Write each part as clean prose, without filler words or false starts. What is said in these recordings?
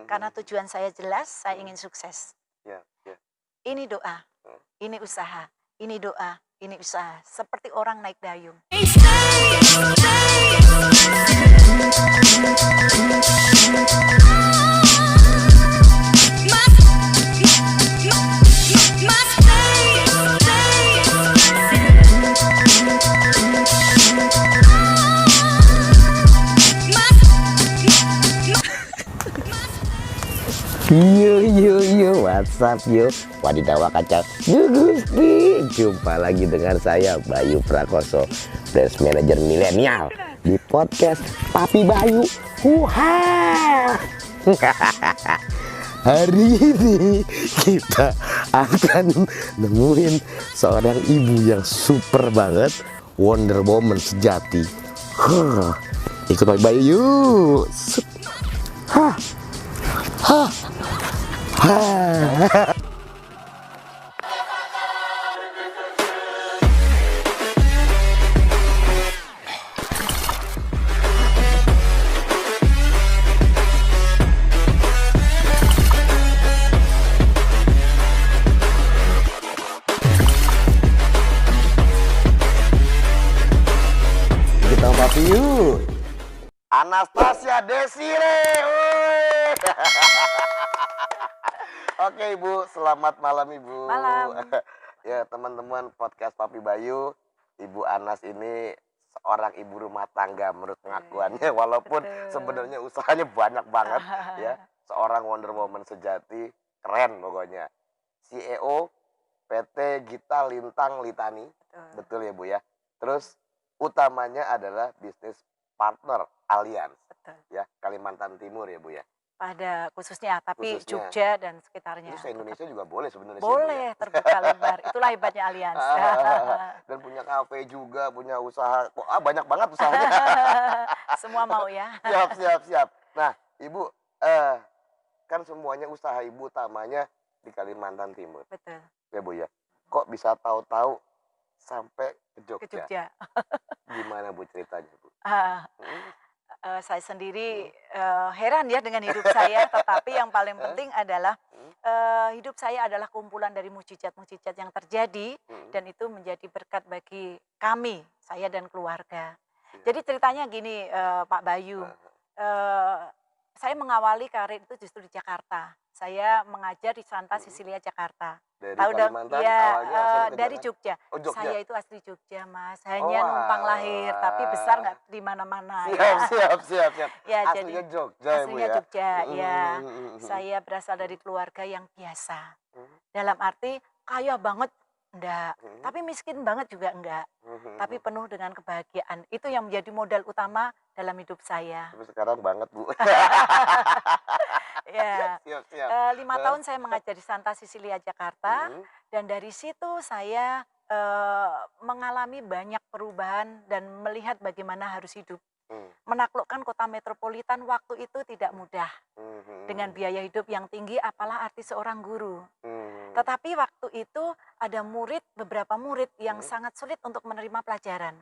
Karena tujuan saya jelas, saya ingin sukses. Ya, ya. Ini doa, ini usaha, ini doa, ini usaha. Seperti orang naik dayung. Yo, what's up yo? Wadidaw kacau. Gusti, jumpa lagi dengan saya Bayu Prakoso, Brand Manager Milenial di podcast Papi Bayu. Hari ini kita akan nemuin seorang ibu yang super banget, Wonder Woman sejati. Ikut Papi Bayu yuk. Kita Papi yuk. Anastasia Desire. Oke Ibu, selamat malam Ibu. Malam. Ya teman-teman podcast Papi Bayu, Ibu Anas ini seorang ibu rumah tangga menurut pengakuannya, walaupun sebenarnya usahanya banyak banget ya. Seorang Wonder Woman sejati, keren pokoknya. CEO PT Gita Lintang Litani, betul ya Bu ya. Terus utamanya adalah bisnis partner Alliance, ya Kalimantan Timur ya Bu ya. Pada khususnya, tapi Khususnya. Jogja dan sekitarnya. Terus Indonesia juga boleh sebenarnya. Boleh, terbuka lebar. Itulah hebatnya Alliance. Dan punya kafe juga, punya usaha. Banyak banget usahanya. Semua mau ya. Siap. Nah, Ibu, kan semuanya usaha Ibu utamanya di Kalimantan Timur. Betul. Ya Bu ya. Kok bisa tahu-tahu sampai ke Jogja? Ke Jogja. Gimana Bu ceritanya Bu? Saya sendiri heran ya dengan hidup saya, tetapi yang paling penting adalah hidup saya adalah kumpulan dari mukjizat-mukjizat yang terjadi, dan itu menjadi berkat bagi kami, saya dan keluarga. Jadi ceritanya gini, Pak Bayu, saya mengawali karir itu justru di Jakarta. Saya mengajar di Santa Cecilia Jakarta. Dari Tahu dong? Kalimantan Ya, awalnya langsung ke dari Jakarta? Jogja. Oh, Jogja. Saya itu asli Jogja, Mas. Hanya numpang lahir, tapi besar nggak di mana-mana. Siap. Ya, Aslinya jadi Jogja ya Bu aslinya ya? Jogja, ya. Saya berasal dari keluarga yang biasa. Dalam arti kaya banget enggak, tapi miskin banget juga enggak. Tapi penuh dengan kebahagiaan. Itu yang menjadi modal utama dalam hidup saya. Tapi sekarang banget Bu. Ya. Siap. 5 tahun saya mengajar di Santa Cecilia Jakarta, dan dari situ saya mengalami banyak perubahan dan melihat bagaimana harus hidup. Menaklukkan kota metropolitan waktu itu tidak mudah. Dengan biaya hidup yang tinggi, apalah arti seorang guru. Tetapi waktu itu ada beberapa murid yang sangat sulit untuk menerima pelajaran.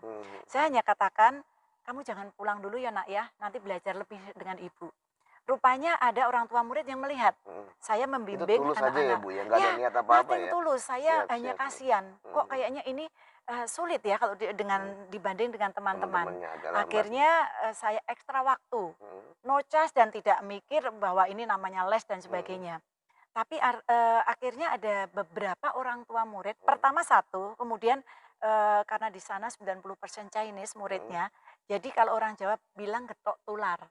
Saya hanya katakan, kamu jangan pulang dulu ya nak ya, nanti belajar lebih dengan ibu. Rupanya ada orang tua murid yang melihat saya membimbing Itu tulus anak-anak. aja ya Bu ya, nggak ada niat apa-apa nothing ya? tulus, saya hanya Siap. kasihan. Kok kayaknya ini sulit ya kalau dibanding dengan teman-teman. Teman-temannya agak lambat. Akhirnya saya ekstra waktu, no charge dan tidak mikir bahwa ini namanya les dan sebagainya. Tapi akhirnya ada beberapa orang tua murid, pertama satu, kemudian karena di sana 90% Chinese muridnya, jadi kalau orang Jawa bilang getok tular.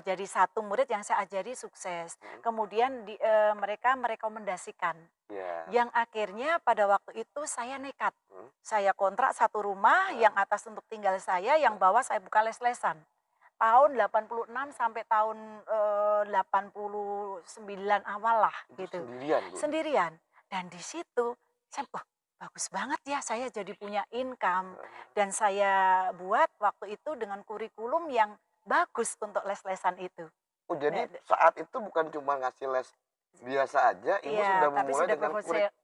Jadi satu murid yang saya ajari sukses. Kemudian mereka merekomendasikan. Yang akhirnya pada waktu itu saya nekat. Saya kontrak satu rumah, yang atas untuk tinggal saya, yang bawah saya buka les-lesan. Tahun 86 sampai tahun 89 awal lah gitu. Sendirian. Dan di situ saya bagus banget ya, saya jadi punya income. Dan saya buat waktu itu dengan kurikulum yang bagus untuk les-lesan itu. Oh, jadi saat itu bukan cuma ngasih les biasa aja, Ibu sudah memulai dengan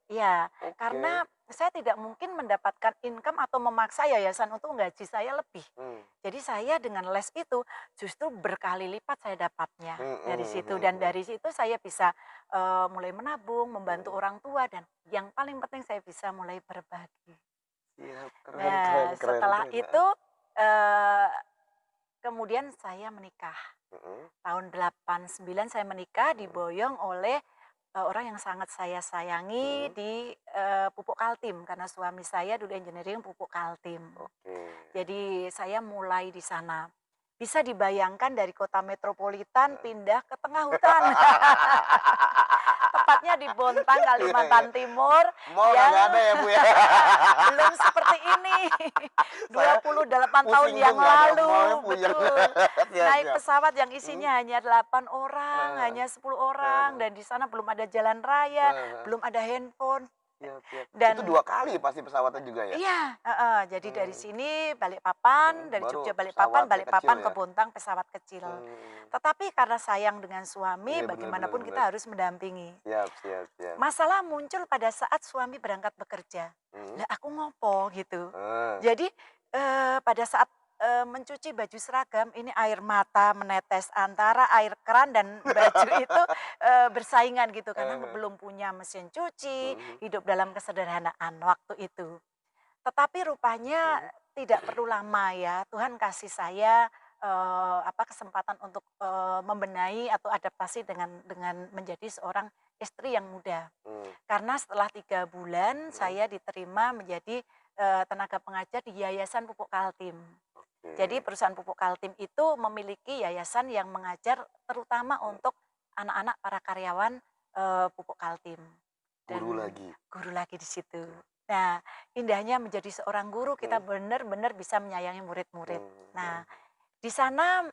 Iya, karena saya tidak mungkin mendapatkan income atau memaksa yayasan untuk menggaji saya lebih. Jadi saya dengan les itu justru berkali lipat saya dapatnya dari situ. Dan dari situ saya bisa mulai menabung, membantu orang tua, dan yang paling penting saya bisa mulai berbagi. Siap, keren, Nah, keren, keren, setelah keren. itu kemudian saya menikah. Tahun 89 saya menikah diboyong oleh orang yang sangat saya sayangi di Pupuk Kaltim, karena suami saya dulu engineering Pupuk Kaltim. Jadi saya mulai di sana. Bisa dibayangkan dari kota metropolitan pindah ke tengah hutan. Tepatnya di Bontang, Kalimantan Timur. Mall nggak ada ya, Bu ya? Belum seperti ini. 28 tahun yang lalu, betul. Naik pesawat yang isinya hanya 8 orang, hanya 10 orang, dan di sana belum ada jalan raya, belum ada handphone. Dan itu 2 kali pasti pesawatnya juga ya? Iya, jadi dari sini Balikpapan, dari Jogja Balikpapan ke Bontang pesawat kecil. Tetapi karena sayang dengan suami, bagaimanapun kita harus mendampingi. Siap. Masalah muncul pada saat suami berangkat bekerja. Lah aku ngopo gitu. Jadi pada saat mencuci baju seragam, ini air mata menetes antara air keran dan baju itu bersaingan gitu, karena belum punya mesin cuci, hidup dalam kesederhanaan waktu itu. Tetapi rupanya tidak perlu lama ya, Tuhan kasih saya kesempatan untuk membenahi atau adaptasi dengan menjadi seorang istri yang muda. Karena setelah 3 bulan saya diterima menjadi tenaga pengajar di Yayasan Pupuk Kaltim. Jadi perusahaan Pupuk Kaltim itu memiliki yayasan yang mengajar terutama untuk anak-anak para karyawan Pupuk Kaltim. Dan guru lagi di situ. Nah, indahnya menjadi seorang guru, kita benar-benar bisa menyayangi murid-murid. Nah, di sana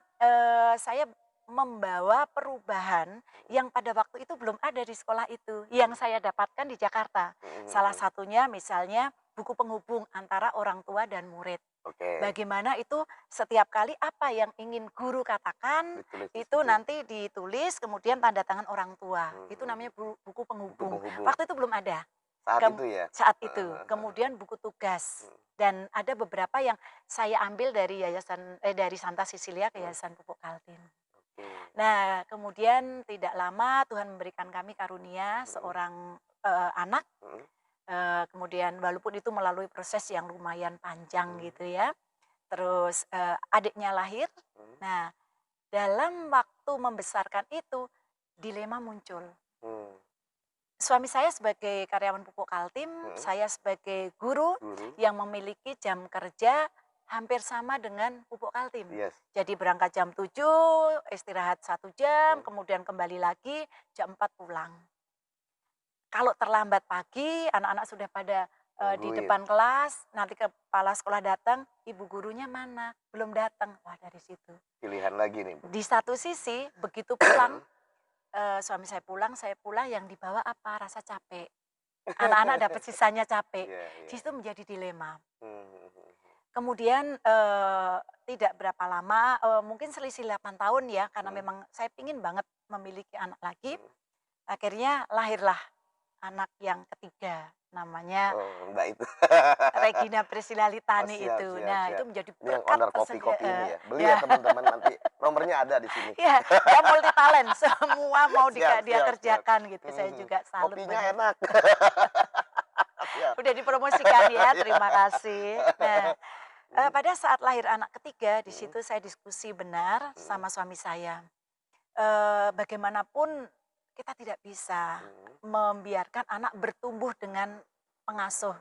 saya membawa perubahan yang pada waktu itu belum ada di sekolah itu, yang saya dapatkan di Jakarta. Salah satunya misalnya buku penghubung antara orang tua dan murid. Bagaimana itu setiap kali apa yang ingin guru katakan, itu nanti ditulis kemudian tanda tangan orang tua. Itu namanya buku penghubung. Waktu itu belum ada. Saat itu. Kemudian buku tugas. Dan ada beberapa yang saya ambil dari dari Santa Cecilia ke Yayasan Pupuk Kaltim. Nah, kemudian tidak lama Tuhan memberikan kami karunia seorang anak. Kemudian walaupun itu melalui proses yang lumayan panjang gitu ya. Terus adiknya lahir. Nah, dalam waktu membesarkan itu dilema muncul. Suami saya sebagai karyawan Pupuk Kaltim, saya sebagai guru yang memiliki jam kerja hampir sama dengan Pupuk Kaltim. Jadi berangkat jam 7, istirahat 1 jam, kemudian kembali lagi jam 4 pulang. Kalau terlambat pagi, anak-anak sudah pada di depan kelas, nanti kepala sekolah datang, ibu gurunya mana? Belum datang. Wah, dari situ. Pilihan lagi nih. Di satu sisi, begitu pulang, suami saya pulang, yang dibawa apa? Rasa capek. Anak-anak dapat sisanya capek. Di situ menjadi dilema. Kemudian tidak berapa lama, mungkin selisih 8 tahun ya, karena memang saya pingin banget memiliki anak lagi. Akhirnya lahirlah anak yang ketiga, namanya Mbak itu. Regina Priscilla Litani itu. Nah, itu menjadi berkat kopi ini ya. Beli ya teman-teman, nanti nomornya ada di sini. Iya, dia multi talent, semua mau dia kerjakan gitu. Saya juga salut. Kopinya enak. Udah dipromosikan ya, terima kasih. Nah, pada saat lahir anak ketiga, di situ saya diskusi benar sama suami saya. Bagaimanapun kita tidak bisa membiarkan anak bertumbuh dengan pengasuh.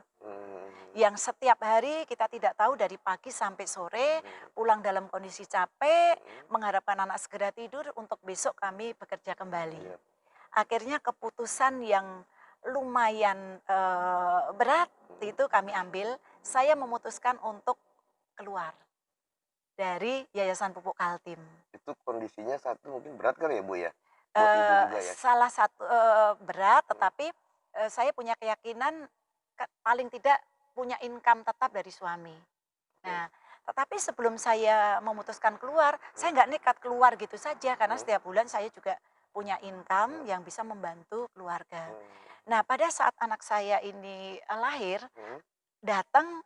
Yang setiap hari kita tidak tahu dari pagi sampai sore, pulang dalam kondisi capek, mengharapkan anak segera tidur untuk besok kami bekerja kembali. Akhirnya keputusan yang lumayan berat itu kami ambil, saya memutuskan untuk keluar dari Yayasan Pupuk Kaltim. Itu kondisinya satu mungkin berat kali ya Bu ya? Salah satu berat, tetapi saya punya keyakinan paling tidak punya income tetap dari suami. Nah, tetapi sebelum saya memutuskan keluar, saya nggak nekat keluar gitu saja, karena setiap bulan saya juga punya income yang bisa membantu keluarga. Nah, pada saat anak saya ini lahir, Mhm. datang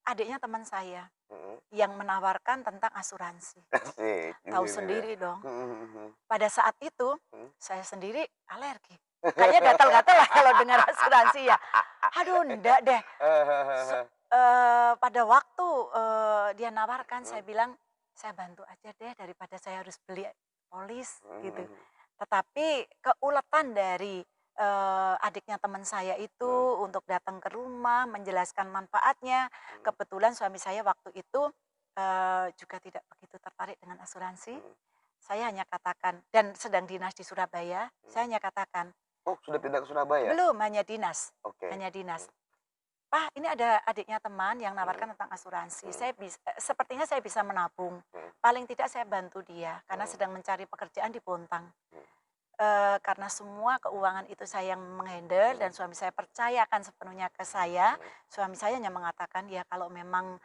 adiknya teman saya Mhm. yang menawarkan tentang asuransi. Asik, Tahu ini dia. sendiri dong. Mhm, mhm. Pada saat itu, Mhm. saya sendiri alergi. Kayaknya gatal-gatal lah kalau dengar asuransi ya. Aduh, enggak deh. Pada waktu, dia nawarkan, saya Mhm. bilang, "Saya bantu aja deh daripada saya harus beli polis," Mhm, gitu. mhm. Tetapi keuletan dari, adiknya teman saya itu Mhm. untuk datang ke rumah, menjelaskan manfaatnya, Mhm. kebetulan suami saya waktu itu, juga tidak begitu tertarik dengan asuransi. Mhm. Saya hanya katakan dan sedang dinas di Surabaya, Mhm. saya hanya katakan, Oh, sudah pindah ke Surabaya? "Belum, hanya dinas Oke. hanya dinas. Mhm. Pak, ini ada adiknya teman yang Mhm. nawarkan tentang asuransi. Mhm. Sepertinya saya bisa menabung. Mhm. Paling tidak saya bantu dia karena Mhm. sedang mencari pekerjaan di Bontang. Mhm. Karena semua keuangan itu saya yang menghandle Mhm. dan suami saya percayakan sepenuhnya ke saya. Mhm. Suami saya hanya mengatakan, ya kalau memang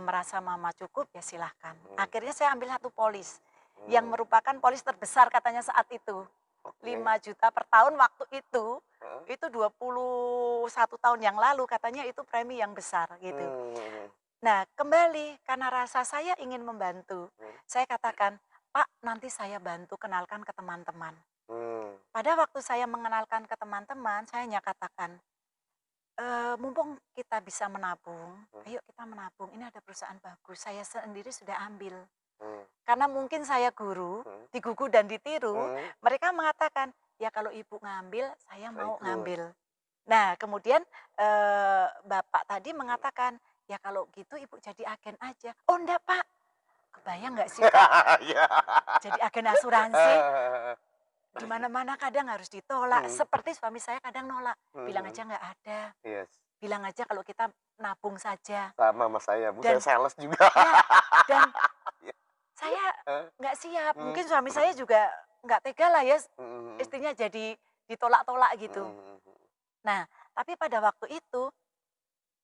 merasa mama cukup ya silahkan. Mhm. Akhirnya saya ambil satu polis yang Mmm. merupakan polis terbesar katanya saat itu. Oke. 5 juta per tahun waktu Heeh. itu 21 tahun yang lalu katanya itu premi yang besar gitu. Mmm, mhm. Nah kembali karena rasa saya ingin membantu, Mhm. saya katakan, "Pak nanti saya bantu kenalkan ke teman-teman." Mmm. Pada waktu saya mengenalkan ke teman-teman, saya hanya katakan, "Mumpung kita bisa menabung, Mhm. ayo kita menabung, ini ada perusahaan bagus, saya sendiri sudah ambil." Mhm. Karena mungkin saya guru, Mhm. digugu dan ditiru, Mhm. mereka mengatakan, "Ya kalau ibu ngambil, saya Saya mau ikut. ngambil." Nah kemudian, bapak tadi Mhm. mengatakan, "Ya kalau gitu ibu jadi agen aja." "Oh enggak Pak." Kebayang nggak sih Pak, Iya. jadi agen asuransi, di mana-mana kadang harus ditolak, Mhm. seperti suami saya kadang nolak, Mhm, bilang mhm. aja nggak ada, Yes. bilang aja kalau kita nabung saja. Sama sama saya, Bu, saya Dan sales juga. ya, dan Iya. saya Heeh. nggak siap, Mhm. mungkin suami saya juga nggak tega lah ya, Mhm, mhm. istrinya jadi ditolak-tolak Mhm, gitu. mhm, mhm. Nah, tapi pada waktu itu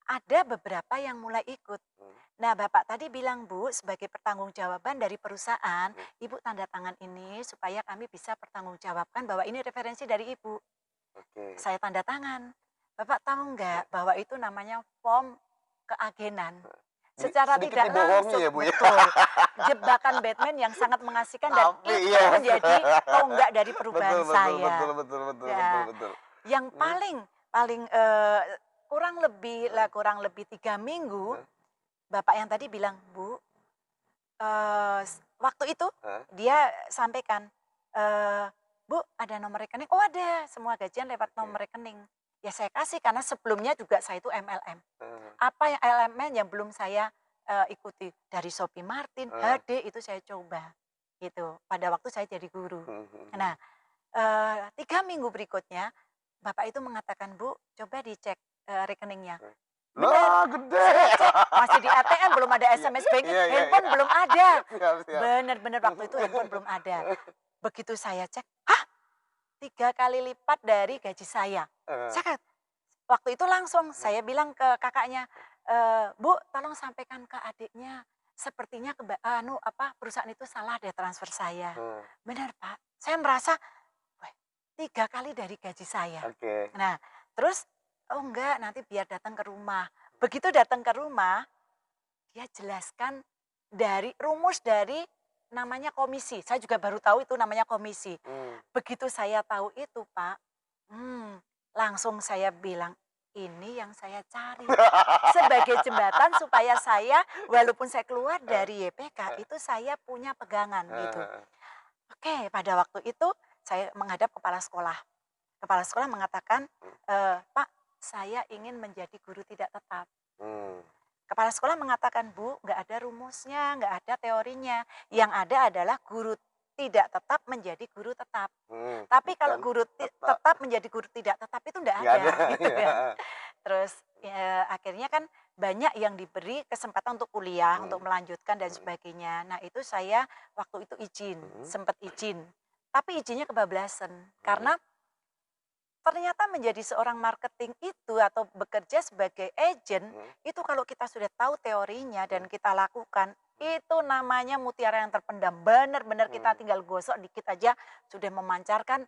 ada beberapa yang mulai ikut. Mhm. Nah, Bapak tadi bilang, "Bu, sebagai pertanggungjawaban dari perusahaan, Mhm. Ibu tanda tangan ini supaya kami bisa pertanggungjawabkan bahwa ini referensi dari Ibu." Oke. Saya tanda tangan. Bapak tahu nggak bahwa itu namanya form keagenan. Secara Sedikit tidak dibohongi langsung, ya, Bu, ya? betul, jebakan Batman yang sangat mengasihkan dan Tapi itu yes. menjadi tonggak dari perubahan Betul, betul, betul, saya. betul, betul, betul, Ya, betul. yang Mhm. paling paling, Heeh, kurang lebih 3 minggu, heeh, bapak yang tadi bilang, "Bu," waktu itu heeh. dia sampaikan, "Bu, ada nomor rekening?" "Oh ada, semua gajian lewat Oke. nomor rekening." Ya saya kasih karena sebelumnya juga saya itu MLM. Heeh, Apa yang elemen yang belum saya, ikuti, dari Shopee Martin, heeh. HD itu saya coba, gitu, pada waktu saya jadi guru. Mhm, mhm, Nah, mhm. 3 minggu berikutnya, bapak itu mengatakan, "Bu, coba dicek, rekeningnya." Heeh. Benar, Lah, gede. saya cek, masih di ATM, belum ada Iya, SMS banking, iya, iya, iya. handphone belum ada. Siap, siap. Benar-benar waktu itu handphone belum ada. Begitu saya cek, hah, 3 kali lipat dari gaji saya. Heeh, Saya waktu itu langsung saya bilang ke kakaknya, "Bu, tolong sampaikan ke adiknya, sepertinya perusahaan itu salah deh transfer saya." heeh. "Benar, Pak." Saya merasa, weh, 3 kali dari gaji saya. Oke. Nah, terus, "Oh enggak, nanti biar datang ke rumah." Begitu datang ke rumah, dia jelaskan rumus dari namanya komisi. Saya juga baru tahu itu namanya komisi. Mmm. Begitu saya tahu itu, Pak, langsung saya bilang, "Ini yang saya cari." Sebagai jembatan supaya saya, walaupun saya keluar Heeh, dari YPK, heeh, itu saya punya pegangan heeh, gitu. heeh. Oke, pada waktu itu saya menghadap kepala sekolah. Kepala sekolah mengatakan, Mmm. "Pak, saya ingin menjadi guru tidak tetap." Mmm. Kepala sekolah mengatakan, "Bu, nggak ada rumusnya, nggak ada teorinya. Yang ada adalah guru tidak tetap menjadi guru tetap. Tapi kalau Bukan guru tetap, tetap menjadi guru tidak tetap itu nggak nggak ada," ada, gitu iya, kan. heeh. Terus, akhirnya kan banyak yang diberi kesempatan untuk kuliah, untuk Mhm, melanjutkan dan mhm, sebagainya. Nah, itu saya waktu itu izin, mhm, sempat izin. Tapi izinnya kebablasan, mhm, karena ternyata menjadi seorang marketing itu atau bekerja sebagai agent, mhm, itu kalau kita sudah tahu teorinya mhm, dan kita lakukan, mhm, itu namanya mutiara yang terpendam. Benar-benar kita mhm. tinggal gosok dikit aja sudah memancarkan,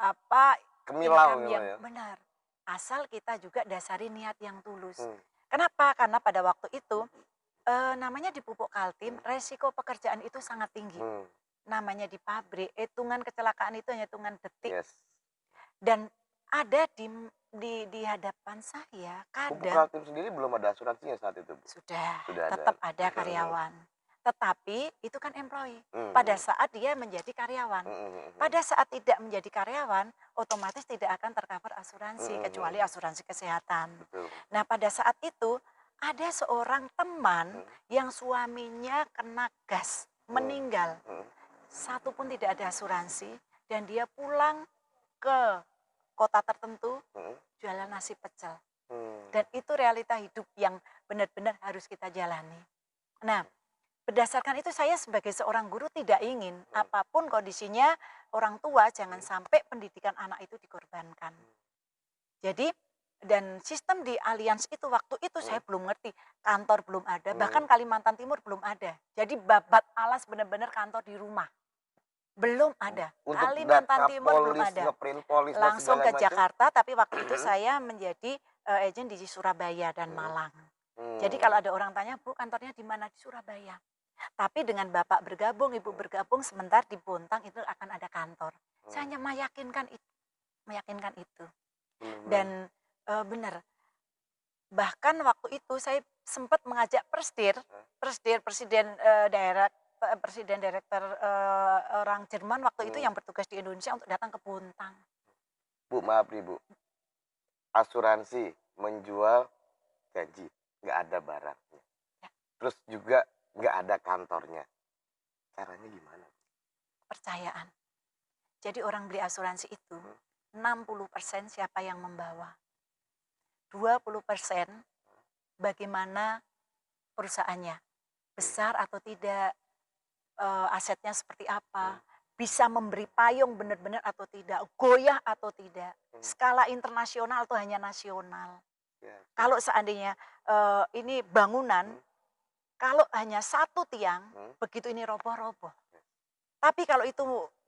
apa, Kemilau income gitu yang ya. benar. Asal kita juga dasari niat yang tulus. Hmm. Kenapa? Karena pada waktu itu namanya di pupuk Kaltim, resiko pekerjaan itu sangat tinggi. Hmm. Namanya di pabrik, hitungan kecelakaan itu hanya hitungan detik. Yes. Dan ada di hadapan saya Pupuk kadang Kaltim sendiri belum ada asuransinya saat itu, Bu? sudah Sudah ada. tetap ada karyawan. Tetapi itu kan employee. Pada saat dia menjadi karyawan. Pada saat tidak menjadi karyawan, otomatis tidak akan tercover asuransi kecuali asuransi kesehatan. Betul. Nah, pada saat itu ada seorang teman yang suaminya kena gas, meninggal. Satu pun tidak ada asuransi dan dia pulang ke kota tertentu jualan nasi pecel. Dan itu realita hidup yang benar-benar harus kita jalani. Nah, berdasarkan itu saya sebagai seorang guru tidak ingin apapun kondisinya orang tua jangan sampai pendidikan anak itu dikorbankan. Jadi dan sistem di Allianz itu waktu itu saya belum ngerti, kantor belum ada, bahkan Kalimantan Timur belum ada. Jadi babat alas benar-benar kantor di rumah. Belum ada. Untuk Kalimantan data Timur belum polis, ada. ngeprint polis dan Langsung segala ke macam. Jakarta, tapi waktu itu saya menjadi agent di Surabaya dan Malang. Jadi kalau ada orang tanya, Bu kantornya di mana? Di Surabaya. Tapi dengan Bapak bergabung, Ibu bergabung, sebentar di Bontang itu akan ada kantor. Saya hanya meyakinkan itu. Dan benar. Bahkan waktu itu saya sempat mengajak presiden direktur orang Jerman waktu itu yang bertugas di Indonesia untuk datang ke Bontang. Bu, maaf nih Bu, asuransi menjual gaji, nggak ada barangnya. Ya. Terus juga nggak ada kantornya. Caranya gimana? Percayaan. Jadi orang beli asuransi itu 60% siapa yang membawa. 20% bagaimana perusahaannya. Besar atau tidak, asetnya seperti apa, bisa memberi payung benar-benar atau tidak, goyah atau tidak, skala internasional atau hanya nasional. Kalau seandainya ini bangunan, kalau hanya satu tiang, begitu ini roboh-roboh. Tapi kalau itu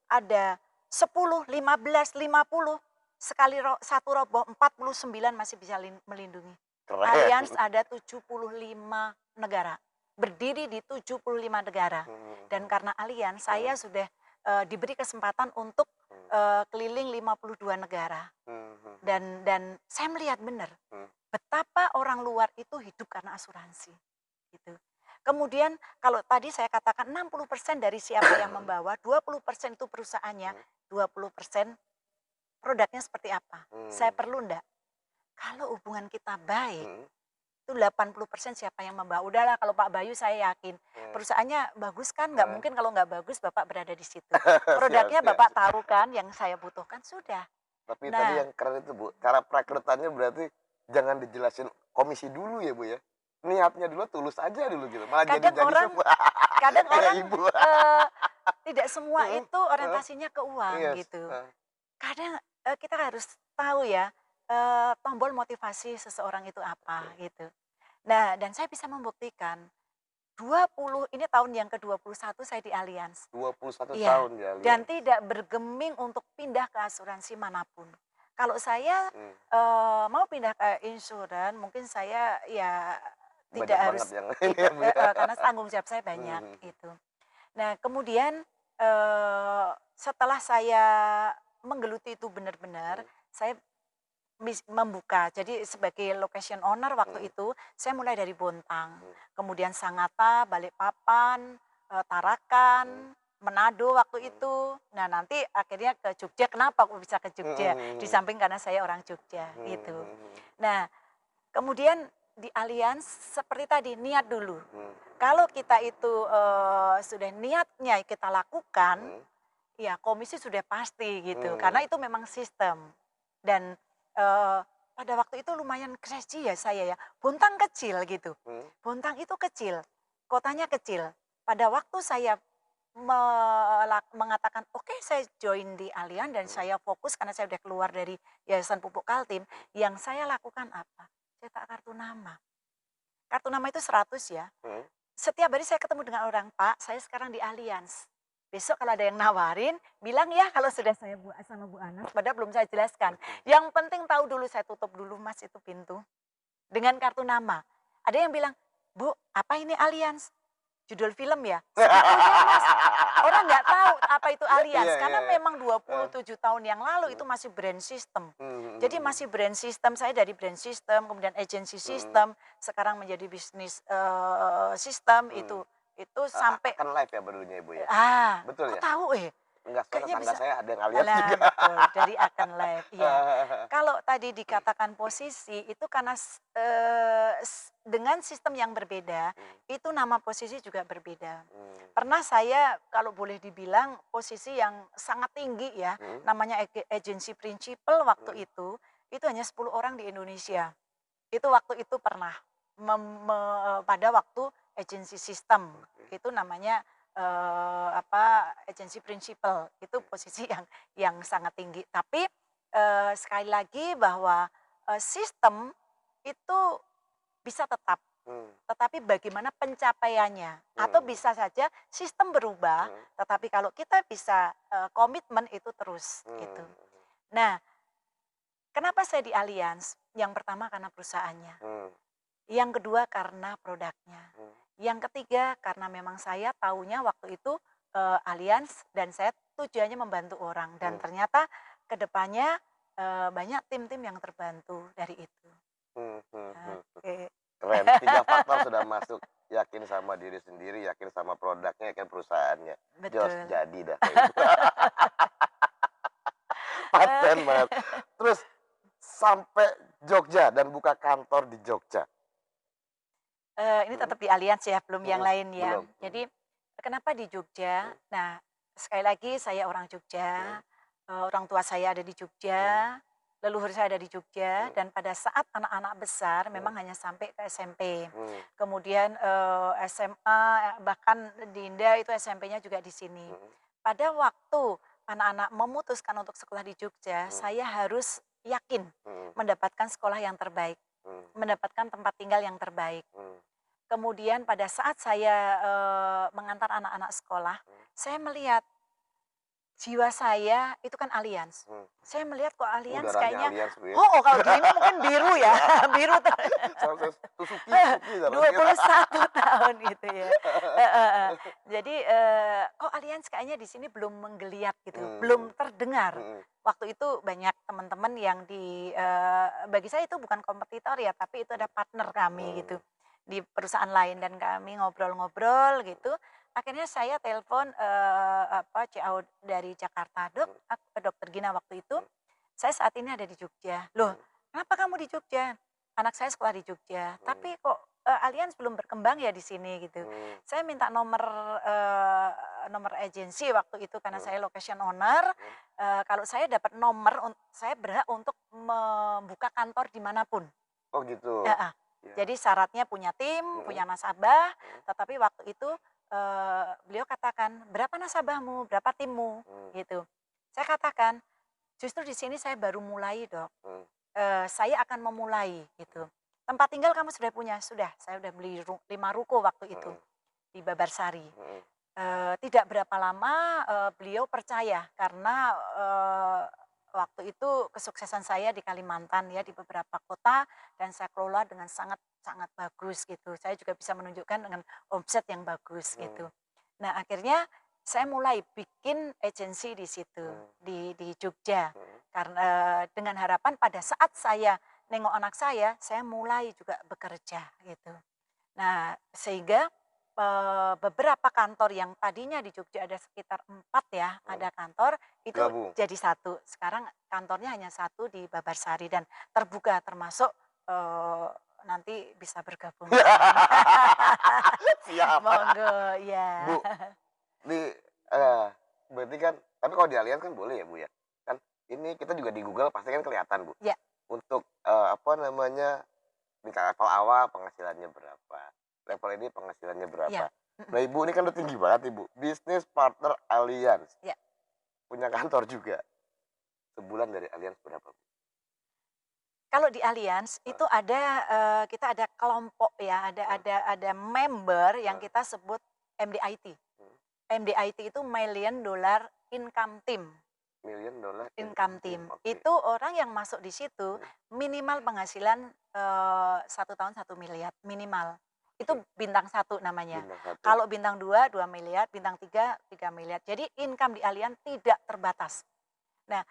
ada 10, 15, 50, sekali satu roboh 49 masih bisa melindungi. Keren. Allianz ada 75 negara, berdiri di 75 negara. Dan karena Allianz saya sudah diberi kesempatan untuk keliling 52 negara. Dan saya melihat benar betapa orang luar itu hidup karena asuransi. Gitu. Kemudian kalau tadi saya katakan 60% dari siapa yang membawa, 20% itu perusahaannya, 20% produknya seperti apa. Saya perlu enggak? Kalau hubungan kita baik, itu 80% siapa yang membawa. Udahlah kalau Pak Bayu saya yakin, perusahaannya bagus kan, nggak mungkin kalau nggak bagus Bapak berada di situ. Produknya Bapak tahu kan yang saya butuhkan, sudah. Tapi tadi yang keren itu Bu, cara perekrutannya berarti jangan dijelasin komisi dulu ya Bu ya. Niatnya dulu tulus aja dulu gitu. Malah Kadang orang Ibu. tidak semua itu orientasinya ke uang gitu. Kadang kita harus tahu ya tombol motivasi seseorang itu apa gitu. Nah, dan saya bisa membuktikan 20 ini tahun yang ke-21 saya di Allianz. 21 Iya, tahun di Allianz. dan tidak bergeming untuk pindah ke asuransi manapun. Kalau saya mau pindah ke insuran, mungkin saya ya tidak harus karena tanggung jawab saya banyak itu. Nah, kemudian setelah saya menggeluti itu benar-benar, saya membuka. Jadi sebagai location owner waktu itu, saya mulai dari Bontang, kemudian Sangatta, Balikpapan, Tarakan, Manado waktu itu. Nah, nanti akhirnya ke Jogja. Kenapa aku bisa ke Jogja? Di samping karena saya orang Jogja gitu. Nah, kemudian di Allianz seperti tadi niat dulu. Kalau kita itu sudah niatnya kita lakukan, ya komisi sudah pasti gitu. Karena itu memang sistem. Dan pada waktu itu lumayan crazy ya saya ya. Bontang kecil gitu. Bontang itu kecil, kotanya kecil. Pada waktu saya mengatakan oke, saya join di Allianz dan saya fokus karena saya sudah keluar dari Yayasan Pupuk Kaltim, yang saya lakukan apa? Cetak kartu nama. Kartu nama itu 100 ya. Setiap hari saya ketemu dengan orang, Pak, saya sekarang di Allianz. besok kalau ada yang nawarin, bilang ya kalau sudah saya sama Bu Anas, padahal belum saya jelaskan. Yang penting tahu dulu, saya tutup dulu Mas itu pintu dengan kartu nama. Ada yang bilang, Bu, apa ini Allianz? Judul film ya? Saya bilang, oh iya Mas, orang nggak tahu apa itu Allianz, Iya, karena iya. memang 27 tahun yang lalu itu masih brand system. Jadi masih brand system, saya dari brand system, kemudian agency system, sekarang menjadi bisnis system, itu sampai, Akan live ya barunya Ibu ya? Betul kok ya? tahu Enggak, soalnya kayaknya tetangga bisa. saya ada yang Allianz Nah, juga. betul, dari akan live, iya. Kalau tadi dikatakan posisi, itu karena dengan sistem yang berbeda, itu nama posisi juga berbeda. Pernah saya kalau boleh dibilang posisi yang sangat tinggi ya, namanya agency principal waktu itu hanya 10 orang di Indonesia. Itu waktu itu pernah, pada waktu agency system, itu namanya agency principal, itu posisi yang sangat tinggi. Tapi sekali lagi bahwa sistem itu bisa tetap, tetapi bagaimana pencapaiannya, atau bisa saja sistem berubah, tetapi kalau kita bisa komitmen itu terus gitu. Nah, kenapa saya di Allianz? Yang pertama karena perusahaannya, yang kedua karena produknya, yang ketiga karena memang saya taunya waktu itu Allianz dan saya tujuannya membantu orang, dan ternyata kedepannya banyak tim-tim yang terbantu dari itu. Oke. Keren, 3 faktor sudah masuk. Yakin sama diri sendiri, yakin sama produknya, yakin perusahaannya. Jos, Betul. jadi dah kayak gitu. Paten banget. Terus sampai Jogja dan buka kantor di Jogja. Ini tetap di Allianz ya, belum yang lain ya. Belum. Jadi kenapa di Jogja? Nah, sekali lagi saya orang Jogja, orang tua saya ada di Jogja, leluhur saya ada di Jogja, dan pada saat anak-anak besar memang hanya sampai ke SMP. Kemudian SMA, bahkan Dinda itu SMP-nya juga di sini. Pada waktu anak-anak memutuskan untuk sekolah di Jogja, saya harus yakin mendapatkan sekolah yang terbaik, mendapatkan tempat tinggal yang terbaik. Kemudian pada saat saya mengantar anak-anak sekolah, saya melihat jiwa saya itu kan Allianz. Saya melihat kok Allianz Udaranya kayaknya, Allianz, Bu ya. kalau di ini mungkin biru ya, biru Suzuki 21 tahun gitu ya. Jadi kok Allianz kayaknya di sini belum menggeliat gitu, belum terdengar. Waktu itu banyak teman-teman yang bagi saya itu bukan kompetitor ya, tapi itu ada partner kami gitu di perusahaan lain, dan kami ngobrol-ngobrol gitu. Akhirnya saya telepon CAO dari Jakarta, Dokter Gina waktu itu, saya saat ini ada di Jogja. Loh, kenapa kamu di Jogja? Anak saya sekolah di Jogja, tapi kok Allianz belum berkembang ya di sini gitu. Saya minta nomor agensi waktu itu karena saya location owner. Kalau saya dapat nomor, saya berhak untuk membuka kantor dimanapun. Oh gitu. Jadi syaratnya punya tim, punya nasabah, tetapi waktu itu beliau katakan, berapa nasabahmu, berapa timmu, gitu. Saya katakan, justru di sini saya baru mulai Dok. Saya akan memulai gitu. Tempat tinggal kamu sudah punya? Sudah, saya sudah beli 5 ruko waktu itu di Babarsari. Tidak berapa lama beliau percaya karena waktu itu kesuksesan saya di Kalimantan ya, di beberapa kota, dan saya kelola dengan sangat sangat bagus gitu. Saya juga bisa menunjukkan dengan omset yang bagus gitu. Nah, akhirnya saya mulai bikin agensi di situ, di Jogja. Karena dengan harapan pada saat saya nengok anak saya mulai juga bekerja gitu. Nah, sehingga beberapa kantor yang tadinya di Jogja ada sekitar 4 ya, ada kantor, itu Gabung. jadi 1. Sekarang kantornya hanya 1 di Babarsari dan terbuka, termasuk nanti bisa bergabung. Siap. Monggo, ya. Bu, berarti kan, tapi kalau di Allianz kan boleh ya Bu ya? Kan ini kita juga di Google pasti kan kelihatan Bu. Ya. Untuk minta level awal penghasilannya berapa, level ini penghasilannya berapa. Ya. Nah Ibu ini kan udah tinggi banget Ibu, bisnis partner Allianz. Ya. Punya kantor juga. Sebulan dari Allianz berapa Bu? Kalau di Allianz itu ada kita ada kelompok ya, ada member yang kita sebut MDIT. MDIT itu Million Dollar Income Team. $1 million Income Team. Oke. Itu orang yang masuk di situ minimal penghasilan 1 tahun 1 miliar minimal. Itu bintang 1 namanya. Bintang 1. Kalau bintang 2 miliar, bintang 3 miliar. Jadi income di Allianz tidak terbatas. Nah,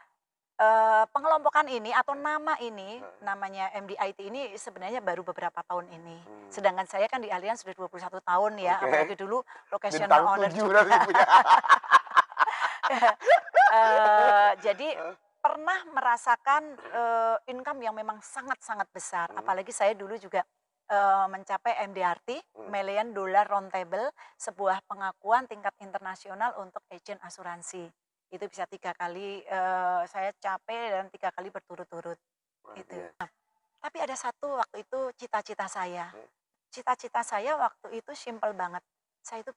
pengelompokan ini atau nama ini, namanya MDIT ini sebenarnya baru beberapa tahun ini. Sedangkan saya kan di Allianz sudah 21 tahun ya, Oke. apalagi dulu locational Bintang owner 7 juga. berarti punya. Jadi pernah merasakan income yang memang sangat-sangat besar. Apalagi saya dulu juga mencapai MDRT, Million Dollar Roundtable, sebuah pengakuan tingkat internasional untuk agent asuransi. Itu bisa 3 kali saya capai dan 3 kali berturut-turut. Itu. Nah, tapi ada satu waktu itu cita-cita saya. Cita-cita saya waktu itu simple banget. Saya itu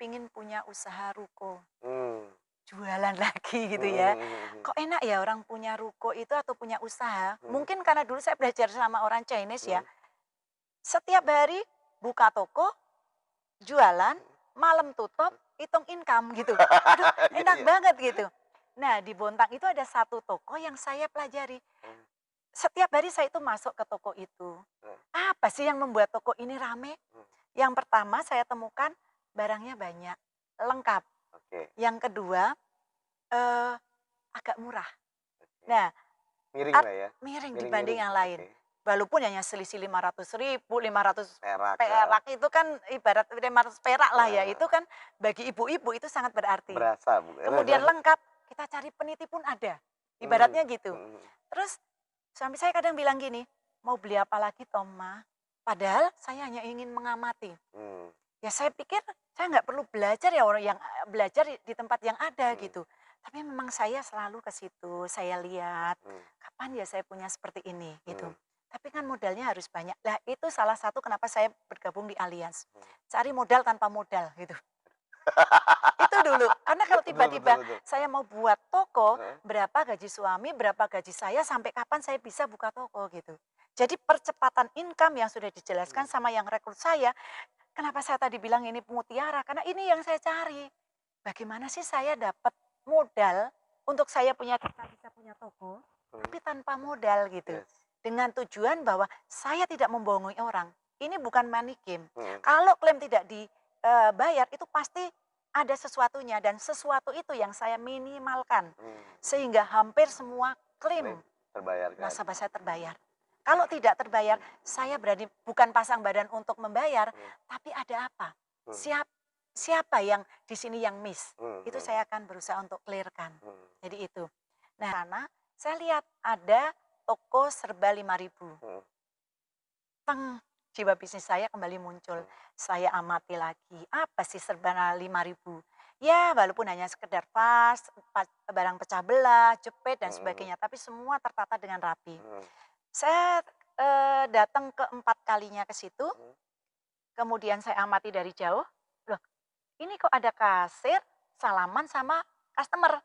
pingin punya usaha ruko. Jualan lagi gitu ya. Kok enak ya orang punya ruko itu atau punya usaha. Mungkin karena dulu saya belajar sama orang Chinese ya. Setiap hari buka toko, jualan, malam tutup, hitung income gitu. Aduh, enak banget gitu. Nah, di Bontang itu ada satu toko yang saya pelajari. Setiap hari saya itu masuk ke toko itu. Apa sih yang membuat toko ini rame? Yang pertama saya temukan barangnya banyak, lengkap. Yang kedua, agak murah. Nah, miring lah ya. Miring dibanding yang lain. Walaupun hanya selisih 500.000, 500 perak itu kan ibarat 500 perak lah ya. Itu kan bagi ibu-ibu itu sangat berarti. Berasa. Kemudian lengkap, kita cari peniti pun ada. Ibaratnya gitu. Terus suami saya kadang bilang gini, mau beli apa lagi Toma? Padahal saya hanya ingin mengamati. Ya saya pikir saya nggak perlu belajar ya orang yang belajar di tempat yang ada gitu. Tapi memang saya selalu ke situ, saya lihat kapan ya saya punya seperti ini gitu. Tapi kan modalnya harus banyak. Lah itu salah satu kenapa saya bergabung di Allianz. Cari modal tanpa modal gitu. Itu dulu. Karena kalau tiba-tiba saya mau buat toko, berapa gaji suami, berapa gaji saya, sampai kapan saya bisa buka toko gitu. Jadi percepatan income yang sudah dijelaskan sama yang rekrut saya, kenapa saya tadi bilang ini mutiara? Karena ini yang saya cari. Bagaimana sih saya dapat modal untuk saya punya bisa punya toko, tapi tanpa modal gitu. Dengan tujuan bahwa saya tidak membohongi orang. Ini bukan money game. Kalau klaim tidak dibayar itu pasti ada sesuatunya dan sesuatu itu yang saya minimalkan. Sehingga hampir semua klaim nasabah saya terbayar. Kalau tidak terbayar, saya berani bukan pasang badan untuk membayar, tapi ada apa? Siapa yang di sini yang miss? Itu saya akan berusaha untuk clearkan. Jadi itu. Nah, karena saya lihat ada toko serba 5.000. Jiwa bisnis saya kembali muncul. Saya amati lagi, apa sih serba 5.000? Ya, walaupun hanya sekedar vas, barang pecah belah, jepit dan sebagainya, tapi semua tertata dengan rapi. Saya datang ke 4 kalinya ke situ, kemudian saya amati dari jauh, loh ini kok ada kasir salaman sama customer.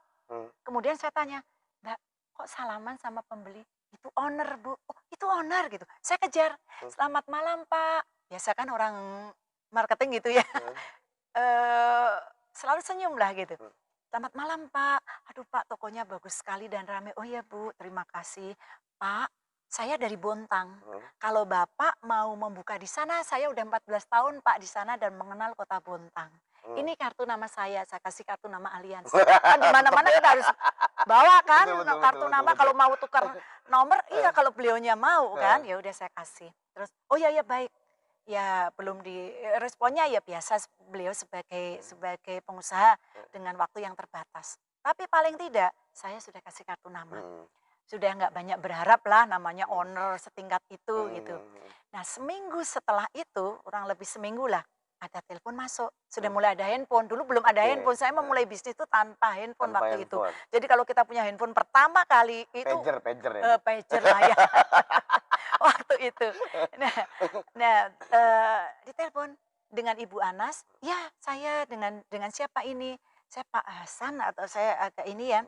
Kemudian saya tanya, Mbak kok salaman sama pembeli? Itu owner Bu, oh itu owner gitu. Saya kejar, selamat malam Pak. Biasa kan orang marketing gitu ya. Selalu senyum lah gitu. Selamat malam Pak, aduh Pak tokonya bagus sekali dan rame. Oh iya Bu, terima kasih. Pak, saya dari Bontang. Kalau Bapak mau membuka di sana, saya udah 14 tahun Pak di sana dan mengenal kota Bontang. Ini kartu nama saya kasih kartu nama Allianz. Kan di mana-mana kita harus bawa kan kartu nama kalau mau tukar nomor, iya kalau beliaunya mau kan, ya udah saya kasih. Terus, oh iya baik. Ya belum diresponnya ya biasa beliau sebagai pengusaha dengan waktu yang terbatas. Tapi paling tidak saya sudah kasih kartu nama. Sudah nggak banyak berharap lah namanya owner setingkat itu gitu. Nah seminggu setelah itu, kurang lebih seminggu lah, ada telepon masuk. Sudah mulai ada handphone. Dulu belum ada handphone. Saya memulai bisnis itu tanpa handphone waktu itu. Jadi kalau kita punya handphone pertama kali itu pager ya. Pager lah ya. Waktu itu. Nah, ditelepon dengan Ibu Anas. Ya, saya dengan siapa ini? Saya Pak Hasan atau saya agak ini ya.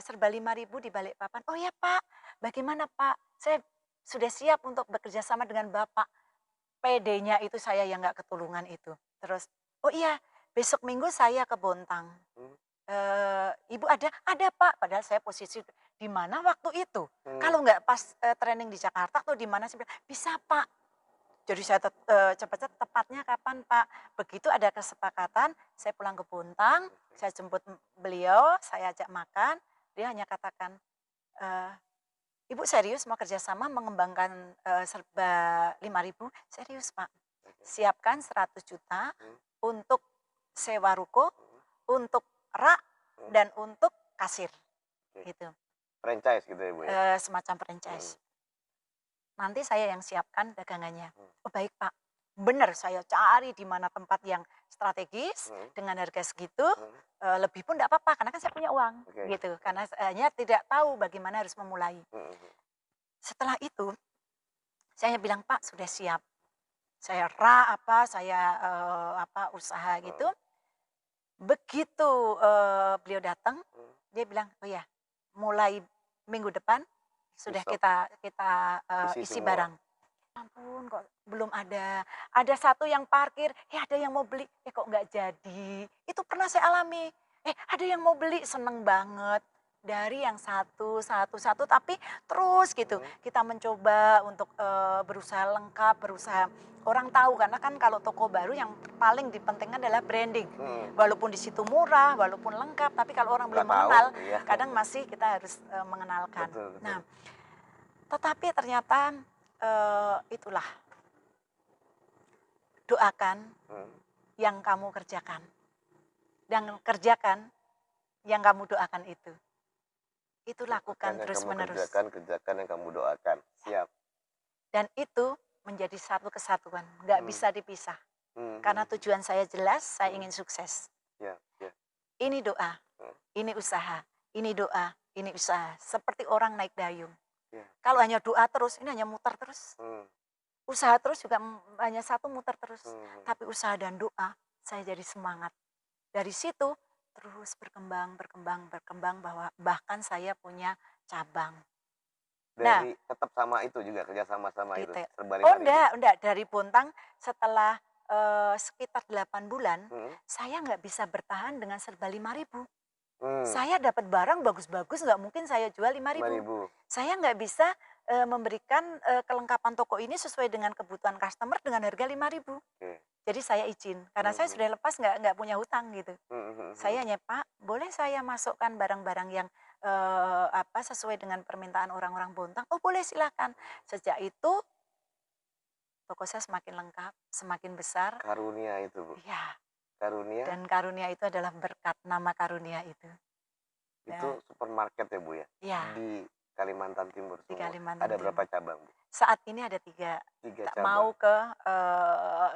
Serba 5.000 di Balikpapan. Oh ya Pak, bagaimana Pak? Saya sudah siap untuk bekerja sama dengan Bapak. PD-nya itu saya yang nggak ketulungan itu. Terus, oh iya Besok minggu saya ke Bontang. Hmm. Ibu ada Pak, padahal saya posisi di mana waktu itu. Kalau nggak pas training di Jakarta atau di mana, saya bilang, bisa Pak. Jadi saya cepat-cepat, tepatnya kapan Pak? Begitu ada kesepakatan, saya pulang ke Bontang, saya jemput beliau, saya ajak makan, dia hanya katakan, eee, "Ibu serius mau kerjasama mengembangkan serba 5.000?" "Serius Pak, siapkan 100 juta untuk sewa ruko, untuk rak, dan untuk kasir." Oke. Gitu, Franchise gitu ya Bu ya? semacam franchise. Nanti saya yang siapkan dagangannya. Hmm. Oh baik Pak, benar saya cari di mana tempat yang strategis Hmm. dengan harga segitu, Hmm. lebih pun enggak apa-apa karena kan saya punya uang, Oke. gitu. Karena hanya tidak tahu bagaimana harus memulai. Hmm. Setelah itu, saya bilang, "Pak sudah siap." Saya usaha gitu. Begitu, beliau datang, dia bilang, "Oh ya, mulai minggu depan sudah Besok kita isi isi semua. barang." Ampun kok belum ada satu yang parkir, ada yang mau beli, kok nggak jadi. Itu pernah saya alami, ada yang mau beli, seneng banget. Dari yang satu, tapi terus gitu, kita mencoba untuk berusaha lengkap, berusaha orang tahu karena kan kalau toko baru yang paling dipentingkan adalah branding. Walaupun di situ murah, walaupun lengkap, tapi kalau orang belum Nggak tahu, mengenal, iya. kadang masih kita harus mengenalkan. Betul. Nah, tetapi ternyata itulah, doakan yang kamu kerjakan. Dan kerjakan yang kamu doakan itu. Itu lakukan Yang kamu terus-menerus. kerjakan yang kamu doakan. Siap. Dan itu menjadi satu kesatuan, nggak bisa dipisah. Karena tujuan saya jelas, saya ingin sukses. Ya. Ini doa, ini usaha, ini doa, ini usaha. Seperti orang naik dayung. Ya. Kalau hanya doa terus, ini hanya muter terus. Usaha terus juga hanya satu muter terus. Tapi usaha dan doa, saya jadi semangat. Dari situ terus berkembang bahwa bahkan saya punya cabang. Dari tetap sama itu juga, kerja sama itu, Gitu. serba Oh 5.000. enggak, dari Bontang setelah sekitar 8 bulan, saya nggak bisa bertahan dengan serba 5.000. Saya dapat barang bagus-bagus, nggak mungkin saya jual 5.000. 5.000. Saya nggak bisa memberikan kelengkapan toko ini sesuai dengan kebutuhan customer dengan harga 5.000. Jadi saya izin, karena saya sudah lepas nggak punya hutang gitu. Saya hanya, "Pak, boleh saya masukkan barang-barang yang sesuai dengan permintaan orang-orang Bontang?" "Oh boleh, silakan." Sejak itu toko saya semakin lengkap, semakin besar. Karunia itu Bu. Iya. Karunia. Dan karunia itu adalah berkat nama karunia itu. Itu supermarket ya Bu ya? Iya. Di Kalimantan Timur Di semua. Kalimantan Ada Timur. berapa cabang Bu? Saat ini ada 3. 3 Kita cabang. mau ke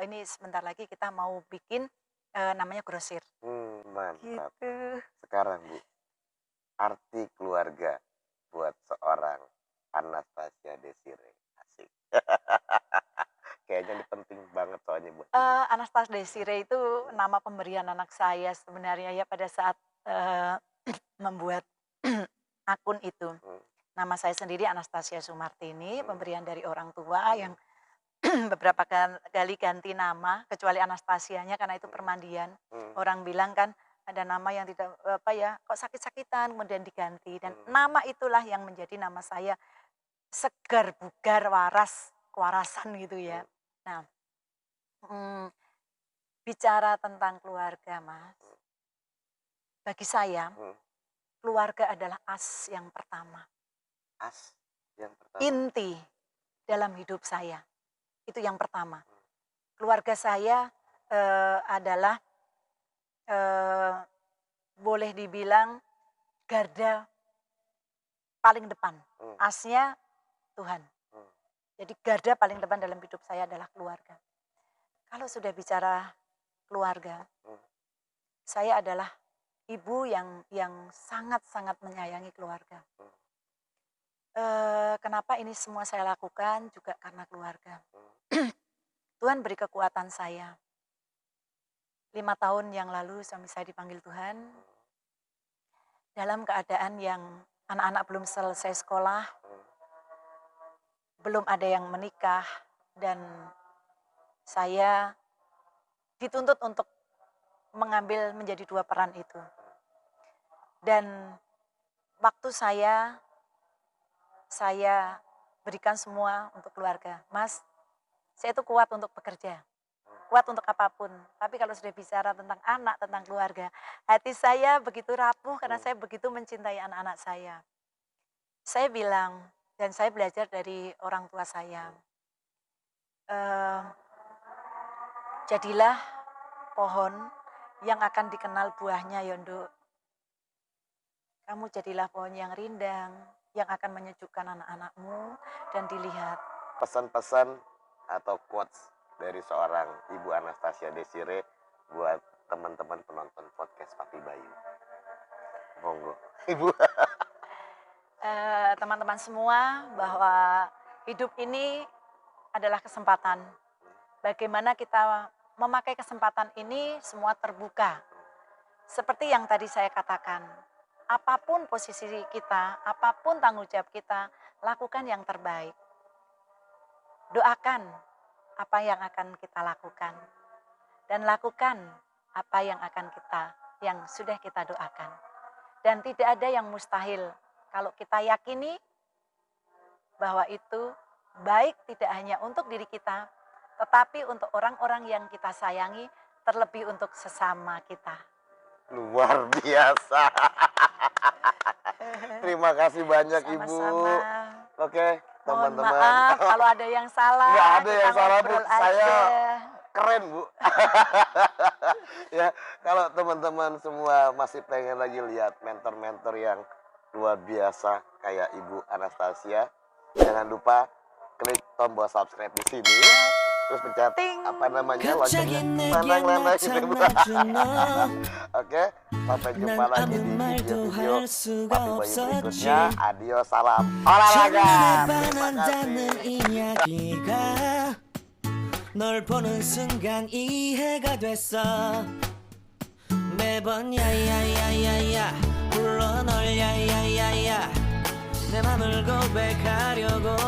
ini sebentar lagi kita mau bikin namanya grosir. Mantap. Gitu. Sekarang Bu, arti keluarga buat seorang Anastasia Desire. Asik. Kayaknya ini penting banget soalnya buat Anastasia Desire itu nama pemberian anak saya sebenarnya ya pada saat membuat akun itu. Nama saya sendiri Anastasia Sumartini, pemberian dari orang tua yang beberapa kali ganti nama, kecuali Anastasianya karena itu permandian. Orang bilang kan ada nama yang tidak kok sakit-sakitan kemudian diganti, dan nama itulah yang menjadi nama saya, segar, bugar, waras, kewarasan gitu ya. Nah, bicara tentang keluarga Mas, bagi saya keluarga adalah as yang pertama. As yang pertama. Inti dalam hidup saya. Itu yang pertama. Keluarga saya adalah boleh dibilang garda paling depan. Asnya Tuhan. Jadi garda paling depan dalam hidup saya adalah keluarga. Kalau sudah bicara keluarga, saya adalah ibu yang sangat-sangat menyayangi keluarga. Kenapa ini semua saya lakukan juga karena keluarga. Tuhan beri kekuatan saya. 5 tahun yang lalu suami saya dipanggil Tuhan. Dalam keadaan yang anak-anak belum selesai sekolah. Belum ada yang menikah. Dan saya dituntut untuk mengambil menjadi dua peran itu. Dan waktu saya berikan semua untuk keluarga. Mas, saya itu kuat untuk bekerja, kuat untuk apapun. Tapi kalau sudah bicara tentang anak, tentang keluarga, hati saya begitu rapuh karena saya begitu mencintai anak-anak saya. Saya bilang, dan saya belajar dari orang tua saya, jadilah pohon yang akan dikenal buahnya, Yondo. Kamu jadilah pohon yang rindang, yang akan menyejukkan anak-anakmu dan dilihat. Pesan-pesan atau quotes dari seorang Ibu Anastasia Desire buat teman-teman penonton podcast Papi Bayu. Monggo, Ibu. Teman-teman semua, bahwa hidup ini adalah kesempatan. Bagaimana kita memakai kesempatan ini, semua terbuka. Seperti yang tadi saya katakan, apapun posisi kita, apapun tanggung jawab kita, lakukan yang terbaik. Doakan apa yang akan kita lakukan. Dan lakukan apa yang sudah kita doakan. Dan tidak ada yang mustahil kalau kita yakini bahwa itu baik tidak hanya untuk diri kita, tetapi untuk orang-orang yang kita sayangi, terlebih untuk sesama kita. Luar biasa. Terima kasih banyak Ibu. Sama-sama. Oke, Mohon teman-teman. maaf kalau ada yang salah. Nggak ada kita yang salah, Bu. ngobrol Saya aja. keren, Bu. Ya, kalau teman-teman semua masih pengen lagi lihat mentor-mentor yang luar biasa kayak Ibu Anastasia, jangan lupa klik tombol subscribe di sini. Terus pencet Ting. apa namanya loncengnya, mana gitu, Bu. Oke, sampai jumpa lagi di video-video Papi Bayu berikutnya. Adios, salam olahraga. Terima kasih. 널 보는 순간 이해가 됐어 매번 야야야야야 불러 널 야야야야 내 맘을 고백하려고